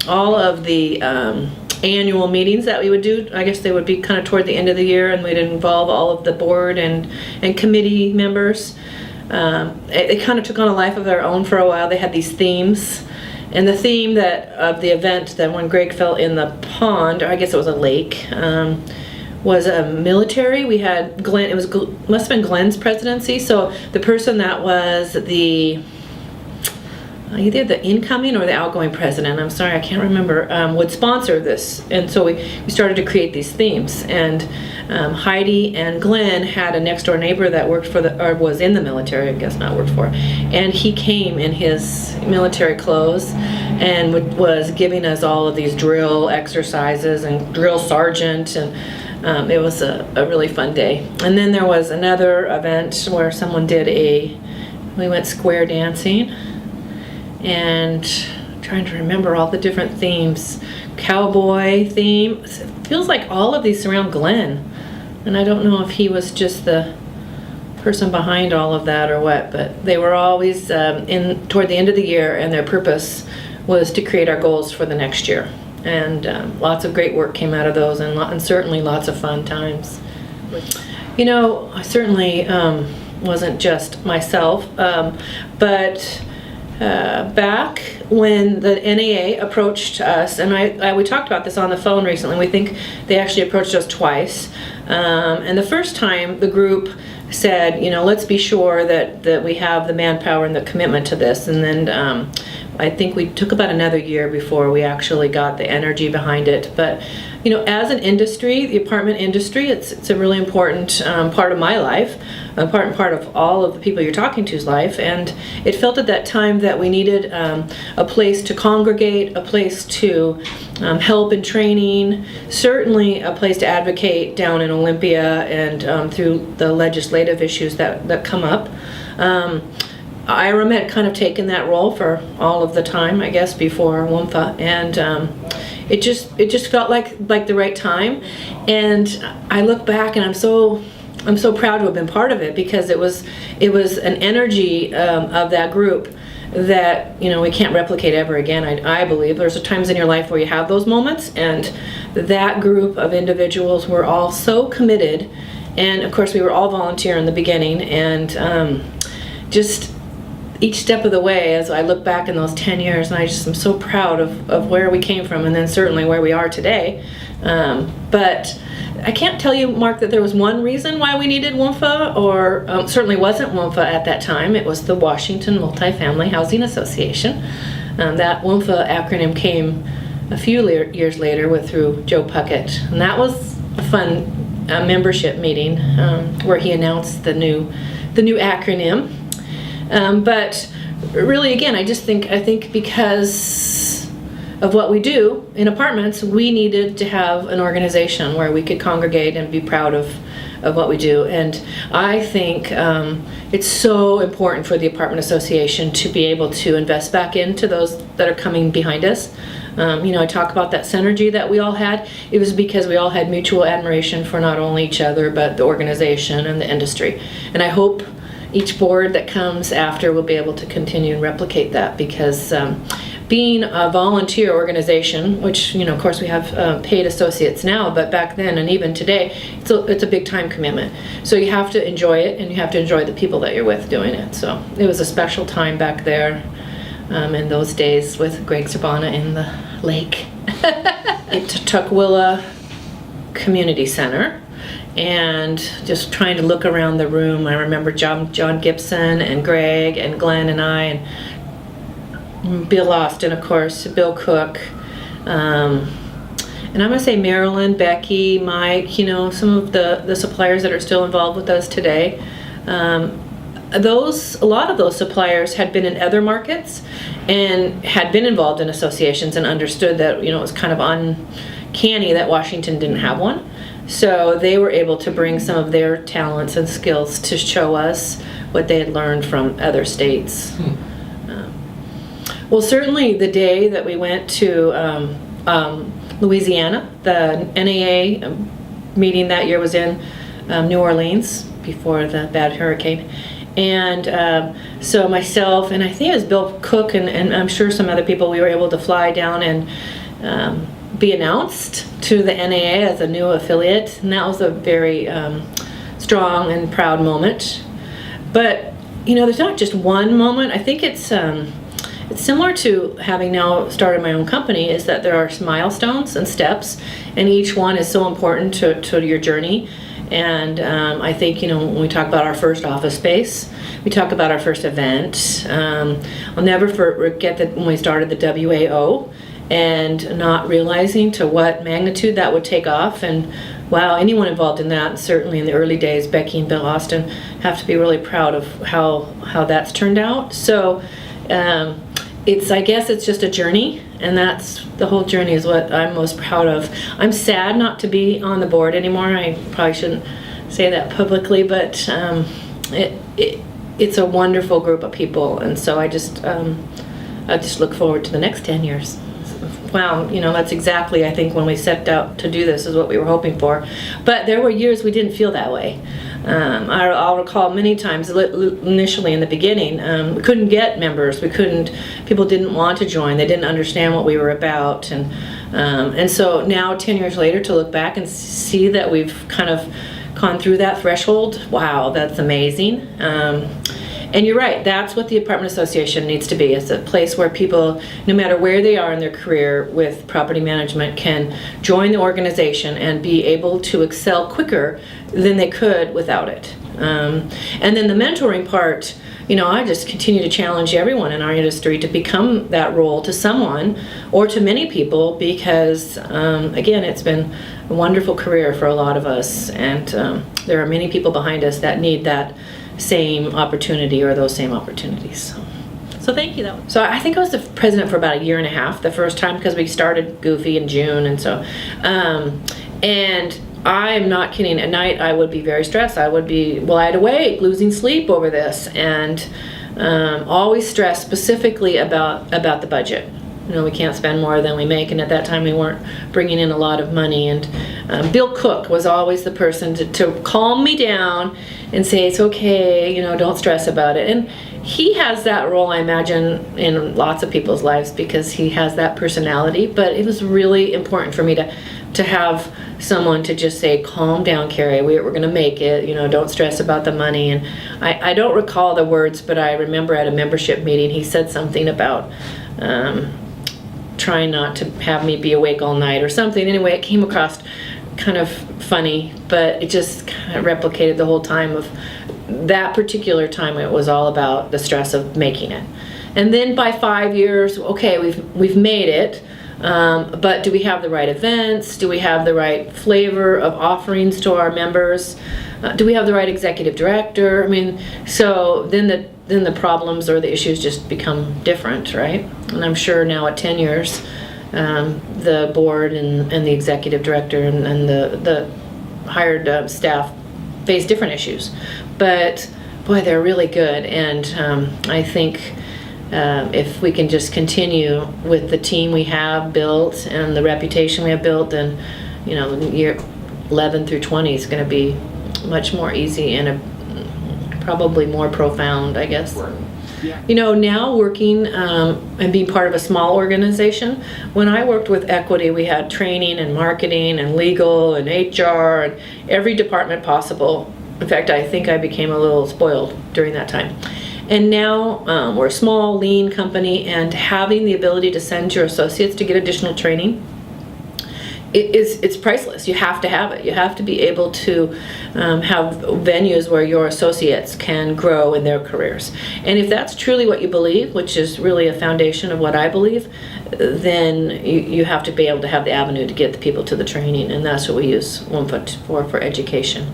all of the annual meetings that we would do. I guess they would be kind of toward the end of the year, and we'd involve all of the board and committee members. It kind of took on a life of their own for a while. They had these themes. And the theme of the event, that when Greg fell in the pond, or I guess it was a lake, was a military. We had Glenn. Must have been Glenn's presidency. So the person that was either the incoming or the outgoing president, I'm sorry, I can't remember, would sponsor this. And so we started to create these themes. And Heidi and Glenn had a next door neighbor that worked or was in the military, I guess not worked for, and he came in his military clothes and was giving us all of these drill exercises and drill sergeant, and it was a really fun day. And then there was another event where someone we went square dancing, and trying to remember all the different themes. Cowboy theme. It feels like all of these surround Glenn, and I don't know if he was just the person behind all of that or what, but they were always toward the end of the year, and their purpose was to create our goals for the next year. And lots of great work came out of those, and certainly lots of fun times. You know, I certainly wasn't just myself, but back when the NAA approached us, and we talked about this on the phone recently, we think they actually approached us twice. And the first time the group said, let's be sure that we have the manpower and the commitment to this. And then I think we took about another year before we actually got the energy behind it. But as an industry, the apartment industry, it's a really important part of my life, a part of all of the people you're talking to's life. And it felt at that time that we needed a place to congregate, a place to help in training, certainly a place to advocate down in Olympia and through the legislative issues that come up. IRM had kind of taken that role for all of the time, I guess, before WMFA, and it just felt like the right time. And I look back, and I'm so proud to have been part of it, because it was an energy of that group that we can't replicate ever again. I believe there's times in your life where you have those moments, and that group of individuals were all so committed, and of course we were all volunteer in the beginning, and just each step of the way, as I look back in those 10 years, and I just am so proud of where we came from, and then certainly where we are today. But I can't tell you, Mark, that there was one reason why we needed WMFA, or certainly wasn't WMFA at that time. It was the Washington Multifamily Housing Association. That WMFA acronym came a few years later through Joe Puckett, and that was a fun membership meeting where he announced the new acronym. But really, again, I think because of what we do in apartments, we needed to have an organization where we could congregate and be proud of what we do. And I think it's so important for the Apartment Association to be able to invest back into those that are coming behind us. I talk about that synergy that we all had. It was because we all had mutual admiration for not only each other, but the organization and the industry. And I hope each board that comes after will be able to continue and replicate that, because being a volunteer organization, which of course we have paid associates now, but back then and even today, it's a big time commitment. So you have to enjoy it, and you have to enjoy the people that you're with doing it. So it was a special time back there in those days with Greg Zerbana in the lake. It Tukwila Community Center. And just trying to look around the room, I remember John Gibson and Greg and Glenn and I and Bill Austin, of course, Bill Cook, and I'm going to say Marilyn, Becky, Mike, some of the suppliers that are still involved with us today. A lot of those suppliers had been in other markets and had been involved in associations and understood that it was kind of uncanny that Washington didn't have one. So they were able to bring some of their talents and skills to show us what they had learned from other states. Well, certainly the day that we went to Louisiana, the NAA meeting that year was in New Orleans before the bad hurricane. And so myself, and I think it was Bill Cook, and I'm sure some other people, we were able to fly down and be announced to the NAA as a new affiliate. And that was a very strong and proud moment. But, there's not just one moment. I think it's similar to having now started my own company, is that there are milestones and steps, and each one is so important to your journey. And I think, when we talk about our first office space, we talk about our first event. I'll never forget that when we started the WAO and not realizing to what magnitude that would take off. And wow, anyone involved in that, certainly in the early days, Becky and Bill Austin, have to be really proud of how that's turned out. So I guess it's just a journey, and that's the whole journey is what I'm most proud of. I'm sad not to be on the board anymore. I probably shouldn't say that publicly, but it's a wonderful group of people, and so I just look forward to the next 10 years. Wow, that's exactly, I think, when we set out to do this is what we were hoping for. But there were years we didn't feel that way. I'll recall many times initially in the beginning, we couldn't get members. People didn't want to join. They didn't understand what we were about. And so now 10 years later to look back and see that we've kind of gone through that threshold, wow, that's amazing. And you're right, that's what the apartment association needs to be. It's a place where people, no matter where they are in their career with property management, can join the organization and be able to excel quicker than they could without it. And then the mentoring part, I just continue to challenge everyone in our industry to become that role to someone or to many people, because again, it's been a wonderful career for a lot of us, and there are many people behind us that need that same opportunity or those same opportunities. So thank you, though. So I think I was the president for about a year and a half the first time, because we started Goofy in June, and so and I'm not kidding. At night I would be very stressed. I would be wide awake, losing sleep over this, and always stressed specifically about the budget. We can't spend more than we make, and at that time we weren't bringing in a lot of money. And Bill Cook was always the person to calm me down and say, it's okay, don't stress about it. And he has that role, I imagine, in lots of people's lives, because he has that personality. But it was really important for me to have someone to just say, calm down, Kari, we're going to make it, don't stress about the money. And I don't recall the words, but I remember at a membership meeting he said something about trying not to have me be awake all night or something. Anyway, it came across kind of funny, but it just kind of replicated the whole time of that particular time. It was all about the stress of making it. And then by 5 years, okay, we've made it, but do we have the right events? Do we have the right flavor of offerings to our members? Do we have the right executive director? So then the problems or the issues just become different, right? And I'm sure now at 10 years, the board and the executive director and the hired staff face different issues. But boy, they're really good. And I think if we can just continue with the team we have built and the reputation we have built, then year 11 through 20 is going to be much more easy and probably more profound, I guess. Yeah. Now working and being part of a small organization, when I worked with equity, we had training and marketing and legal and HR and every department possible. In fact, I think I became a little spoiled during that time. And now we're a small, lean company, and having the ability to send your associates to get additional training, it's priceless. You have to have it. You have to be able to have venues where your associates can grow in their careers. And if that's truly what you believe, which is really a foundation of what I believe, then you have to be able to have the avenue to get the people to the training, and that's what we use OneFoot for education.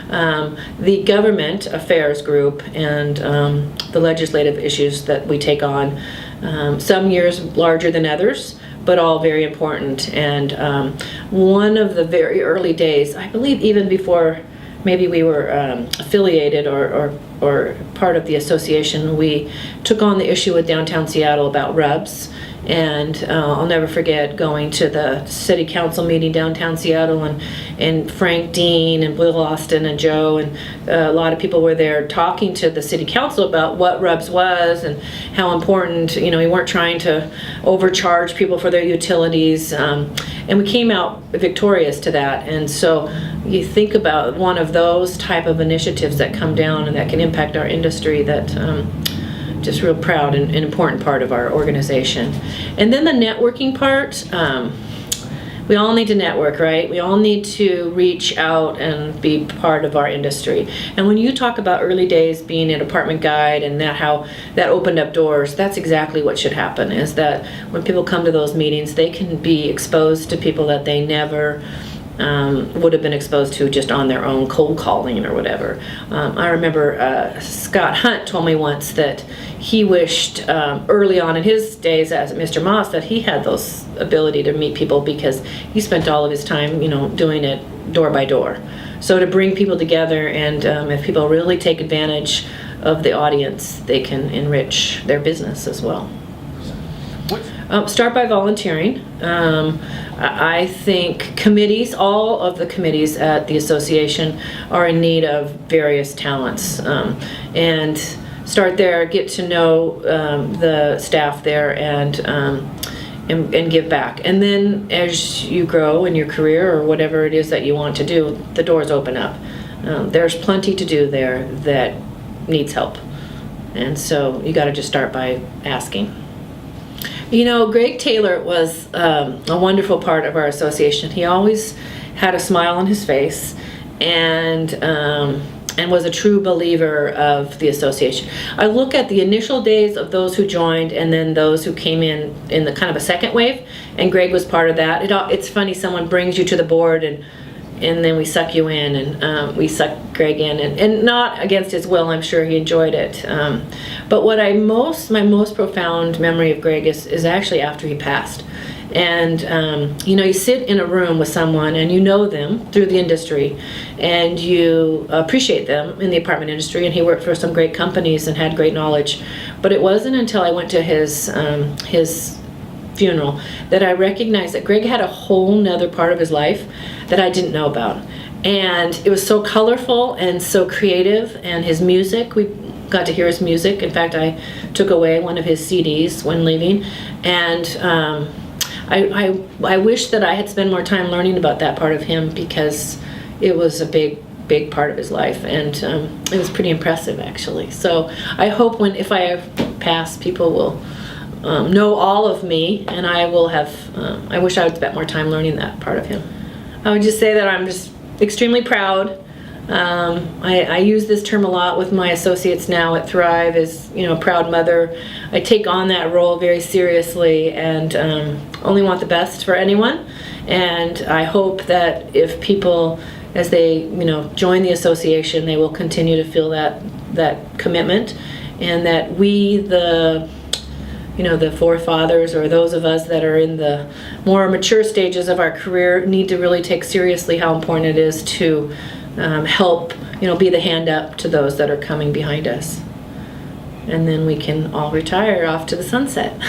The government affairs group and the legislative issues that we take on, some years larger than others, but all very important. And one of the very early days, I believe even before maybe we were affiliated or part of the association, we took on the issue with downtown Seattle about RUBS And I'll never forget going to the city council meeting downtown Seattle, and Frank Dean and Will Austin and Joe and a lot of people were there talking to the city council about what RUBS was and how important, we weren't trying to overcharge people for their utilities. And we came out victorious to that. And so you think about one of those type of initiatives that come down and that can impact our industry, that just real proud and an important part of our organization. And then the networking part, we all need to network, right? We all need to reach out and be part of our industry. And when you talk about early days being an apartment guide and that how that opened up doors, that's exactly what should happen, is that when people come to those meetings, they can be exposed to people that they never would have been exposed to just on their own, cold calling or whatever. I remember Scott Hunt told me once that he wished early on in his days as Mr. Moss that he had those ability to meet people, because he spent all of his time, doing it door by door. So to bring people together, and if people really take advantage of the audience, they can enrich their business as well. Start by volunteering. I think committees, all of the committees at the association are in need of various talents. And start there, get to know the staff there, and give back. And then as you grow in your career or whatever it is that you want to do, the doors open up. There's plenty to do there that needs help. And so you got to just start by asking. Greg Taylor was a wonderful part of our association. He always had a smile on his face, and was a true believer of the association. I look at the initial days of those who joined, and then those who came in the kind of a second wave, and Greg was part of that. It's funny, someone brings you to the board, and then we suck you in, and we suck Greg in, and not against his will. I'm sure he enjoyed it. But what my most profound memory of Greg is actually after he passed. And you sit in a room with someone and you know them through the industry, and you appreciate them in the apartment industry, and he worked for some great companies and had great knowledge. But it wasn't until I went to his funeral that I recognized that Greg had a whole nother part of his life that I didn't know about. And it was so colorful and so creative, and his music, we got to hear his music. In fact, I took away one of his CDs when leaving, and I wish that I had spent more time learning about that part of him, because it was a big part of his life, and it was pretty impressive actually. So I hope if I pass, people will know all of me, and I will have, I wish I would spend more time learning that part of him. I would just say that I'm just extremely proud. I use this term a lot with my associates now at Thrive, as proud mother. I take on that role very seriously, and only want the best for anyone. And I hope that if people, as they join the association, they will continue to feel that commitment, and that we, the forefathers, or those of us that are in the more mature stages of our career, need to really take seriously how important it is to help, be the hand up to those that are coming behind us. And then we can all retire off to the sunset.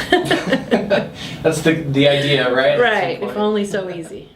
That's the idea, right? Right, if only so easy.